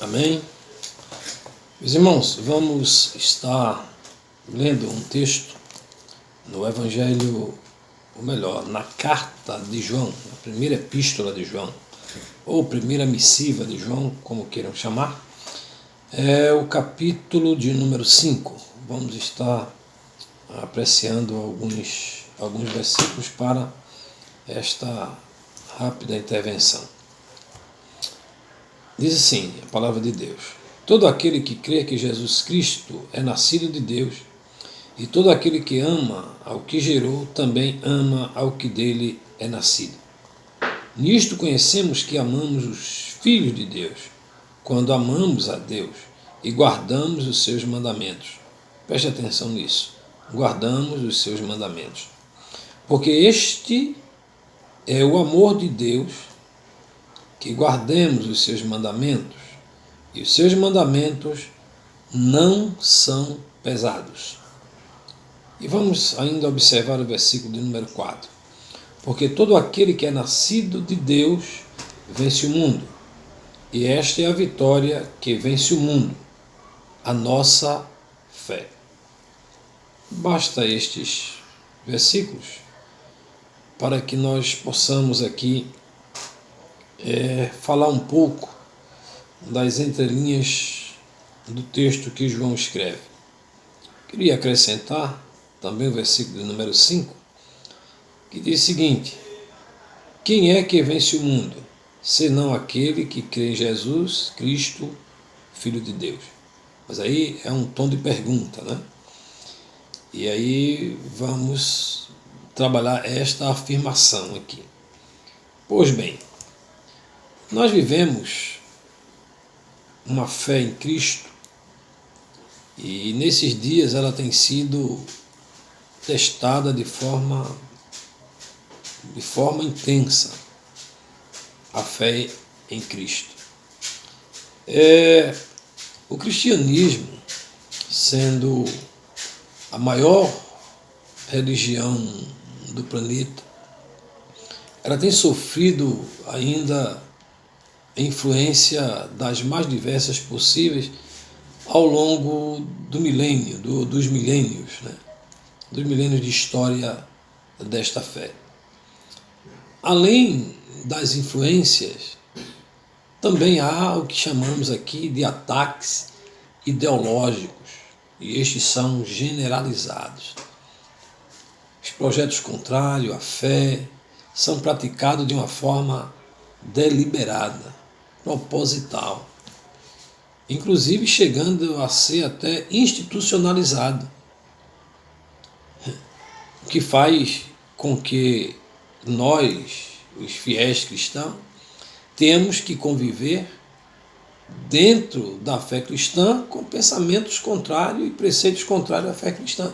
Amém? Meus irmãos, vamos estar lendo um texto no Evangelho, ou melhor, na carta de João, na primeira epístola de João, ou primeira missiva de João, como queiram chamar. É o capítulo de número 5. Vamos estar apreciando alguns versículos para esta rápida intervenção. Diz assim a palavra de Deus: todo aquele que crê que Jesus Cristo é nascido de Deus, e todo aquele que ama ao que gerou, também ama ao que dele é nascido. Nisto conhecemos que amamos os filhos de Deus, quando amamos a Deus e guardamos os seus mandamentos. Preste atenção nisso. Guardamos os seus mandamentos. Porque este é o amor de Deus, que guardemos os seus mandamentos, e os seus mandamentos não são pesados. E vamos ainda observar o versículo de número 4. Porque todo aquele que é nascido de Deus vence o mundo, e esta é a vitória que vence o mundo, a nossa fé. Basta estes versículos para que nós possamos aqui falar um pouco das entrelinhas do texto que João escreve. Queria acrescentar também o versículo de número 5, que diz o seguinte: quem é que vence o mundo, senão aquele que crê em Jesus Cristo, Filho de Deus? Mas aí é um tom de pergunta, né? E aí vamos trabalhar esta afirmação aqui. Pois bem, nós vivemos uma fé em Cristo e nesses dias ela tem sido testada de forma intensa, a fé em Cristo. O cristianismo, sendo a maior religião do planeta, ela tem sofrido ainda a influência das mais diversas possíveis ao longo do milênio, dos milênios, né? Dos milênios de história desta fé. Além das influências, também há o que chamamos aqui de ataques ideológicos, e estes são generalizados. Os projetos contrários à fé são praticados de uma forma deliberada, proposital, inclusive chegando a ser até institucionalizado, o que faz com que nós, os fiéis cristãos, temos que conviver dentro da fé cristã com pensamentos contrários e preceitos contrários à fé cristã.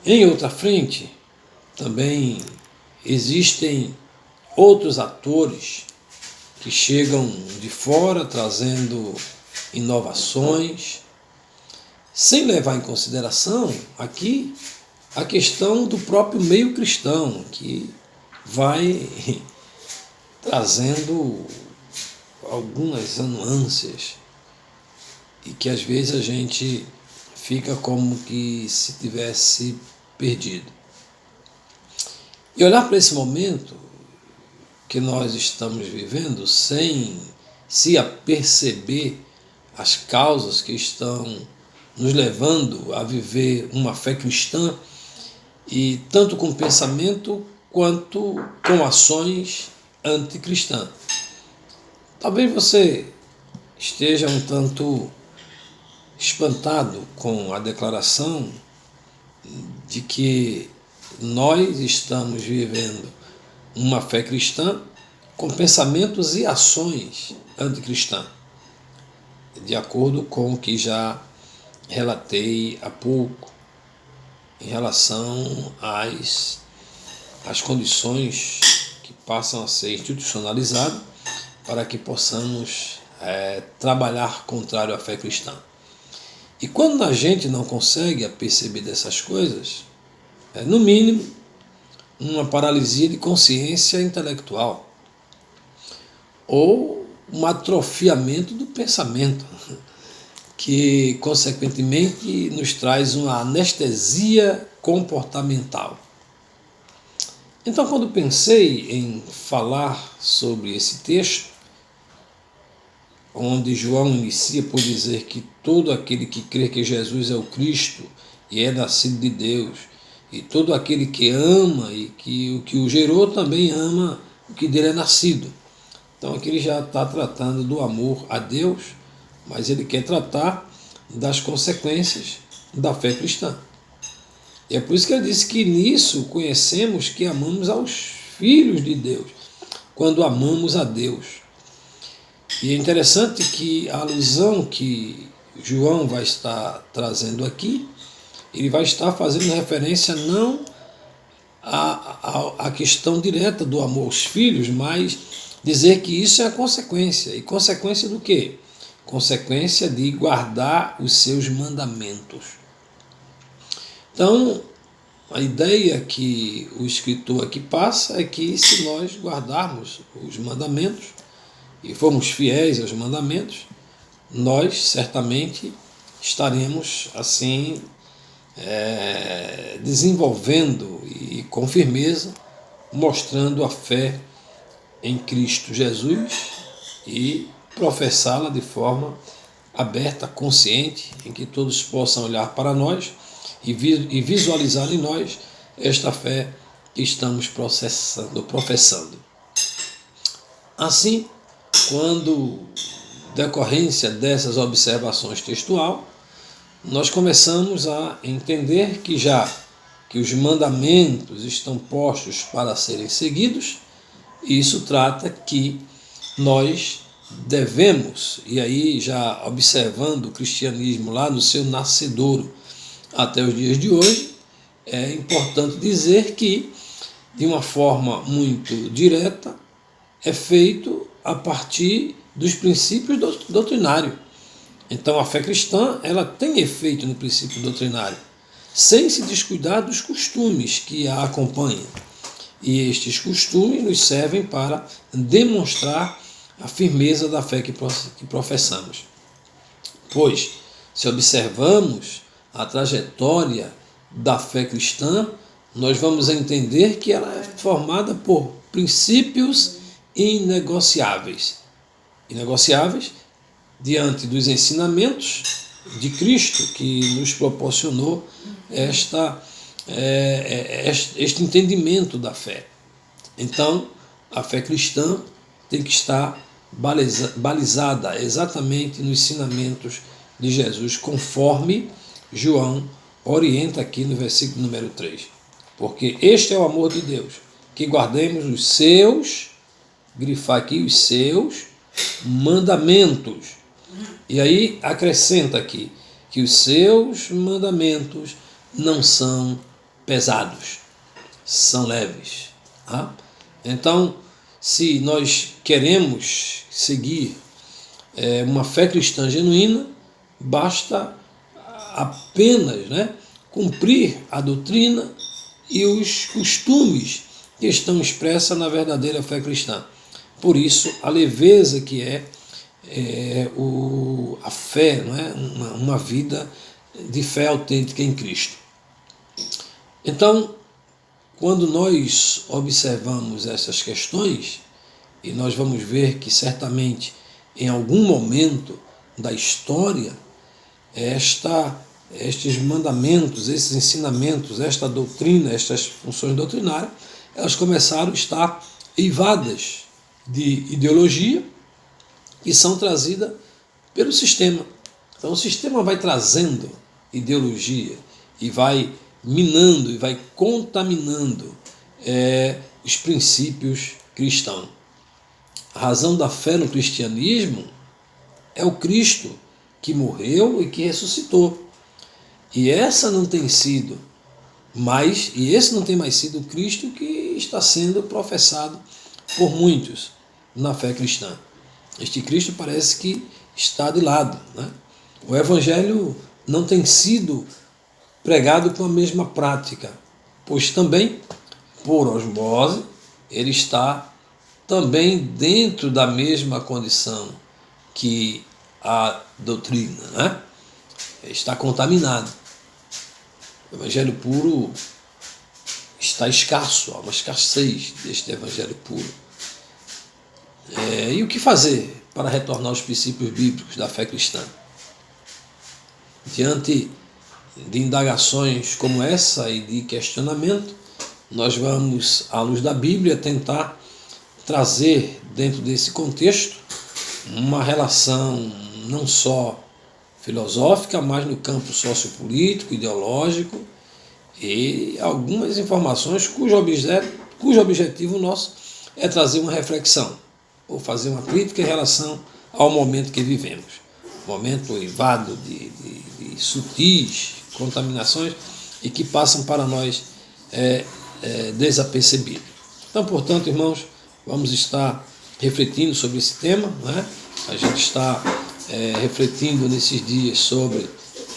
Em outra frente, também existem outros atores que chegam de fora trazendo inovações, sem levar em consideração aqui a questão do próprio meio cristão, que vai trazendo algumas nuances e que às vezes a gente fica como que se tivesse perdido. E olhar para esse momento que nós estamos vivendo sem se aperceber as causas que estão nos levando a viver uma fé cristã, e tanto com pensamento quanto com ações anticristãs. Talvez você esteja um tanto espantado com a declaração de que nós estamos vivendo uma fé cristã com pensamentos e ações anticristãs, de acordo com o que já relatei há pouco, em relação às condições que passam a ser institucionalizadas para que possamos trabalhar contrário à fé cristã. E quando a gente não consegue perceber dessas coisas, no mínimo, uma paralisia de consciência intelectual, ou um atrofiamento do pensamento, que, consequentemente, nos traz uma anestesia comportamental. Então, quando pensei em falar sobre esse texto, onde João inicia por dizer que todo aquele que crê que Jesus é o Cristo e é nascido de Deus, e todo aquele que ama e que o que o gerou também ama o que dele é nascido. Então aqui ele já está tratando do amor a Deus, mas ele quer tratar das consequências da fé cristã. E é por isso que ele disse que nisso conhecemos que amamos aos filhos de Deus, quando amamos a Deus. E é interessante que a alusão que João vai estar trazendo aqui, ele vai estar fazendo referência não à questão direta do amor aos filhos, mas dizer que isso é a consequência. E consequência do quê? Consequência de guardar os seus mandamentos. Então, a ideia que o escritor aqui passa é que se nós guardarmos os mandamentos e formos fiéis aos mandamentos, nós certamente estaremos assim desenvolvendo e com firmeza, mostrando a fé em Cristo Jesus e professá-la de forma aberta, consciente, em que todos possam olhar para nós e visualizar em nós esta fé que estamos professando. Assim, quando decorrência dessas observações textual, nós começamos a entender que já que os mandamentos estão postos para serem seguidos, isso trata que nós devemos, e aí já observando o cristianismo lá no seu nascedouro até os dias de hoje, é importante dizer que, de uma forma muito direta, é feito a partir dos princípios doutrinários. Então a fé cristã ela tem efeito no princípio doutrinário, sem se descuidar dos costumes que a acompanham. E estes costumes nos servem para demonstrar a firmeza da fé que professamos. Pois, se observamos a trajetória da fé cristã, nós vamos entender que ela é formada por princípios inegociáveis. Inegociáveis diante dos ensinamentos de Cristo, que nos proporcionou este entendimento da fé. Então, a fé cristã tem que estar balizada exatamente nos ensinamentos de Jesus, conforme João orienta aqui no versículo número 3. Porque este é o amor de Deus, que guardemos os seus, grifar aqui, os seus mandamentos. E aí acrescenta aqui que os seus mandamentos não são pesados, são leves. Tá? Então, se nós queremos seguir uma fé cristã genuína, basta apenas cumprir a doutrina e os costumes que estão expressos na verdadeira fé cristã. Por isso, a leveza que é a fé, não é? Uma vida de fé autêntica em Cristo. Então, quando nós observamos essas questões, e nós vamos ver que certamente em algum momento da história, estes mandamentos, esses ensinamentos, esta doutrina, estas funções doutrinárias, elas começaram a estar eivadas de ideologia que são trazidas pelo sistema. Então o sistema vai trazendo ideologia e vai minando e vai contaminando os princípios cristãos. A razão da fé no cristianismo é o Cristo que morreu e que ressuscitou. E esse não tem mais sido o Cristo que está sendo professado por muitos na fé cristã. Este Cristo parece que está de lado. Né? O Evangelho não tem sido pregado com a mesma prática, pois também, por osmose, ele está também dentro da mesma condição que a doutrina, né? Está contaminado. O evangelho puro está escasso, há uma escassez deste evangelho puro. E o que fazer para retornar aos princípios bíblicos da fé cristã? Diante de indagações como essa e de questionamento, nós vamos, à luz da Bíblia, tentar trazer dentro desse contexto uma relação não só filosófica, mas no campo sociopolítico, ideológico, e algumas informações cujo objetivo nosso é trazer uma reflexão, ou fazer uma crítica em relação ao momento que vivemos. Momento invado de sutis contaminações e que passam para nós desapercebidos. Então, portanto, irmãos, vamos estar refletindo sobre esse tema, né? A gente está refletindo nesses dias sobre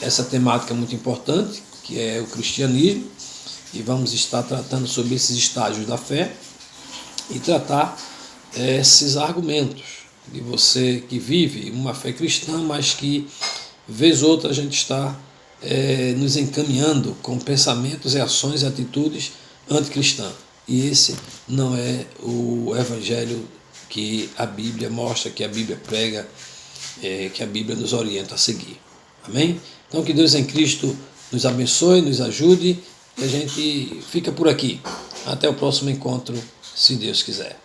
essa temática muito importante, que é o cristianismo, e vamos estar tratando sobre esses estágios da fé e tratar esses argumentos de você que vive uma fé cristã, mas que, vez ou outra, a gente está nos encaminhando com pensamentos, ações e atitudes anticristãs. E esse não é o evangelho que a Bíblia mostra, que a Bíblia prega, que a Bíblia nos orienta a seguir. Amém? Então, que Deus em Cristo nos abençoe, nos ajude, e a gente fica por aqui. Até o próximo encontro, se Deus quiser.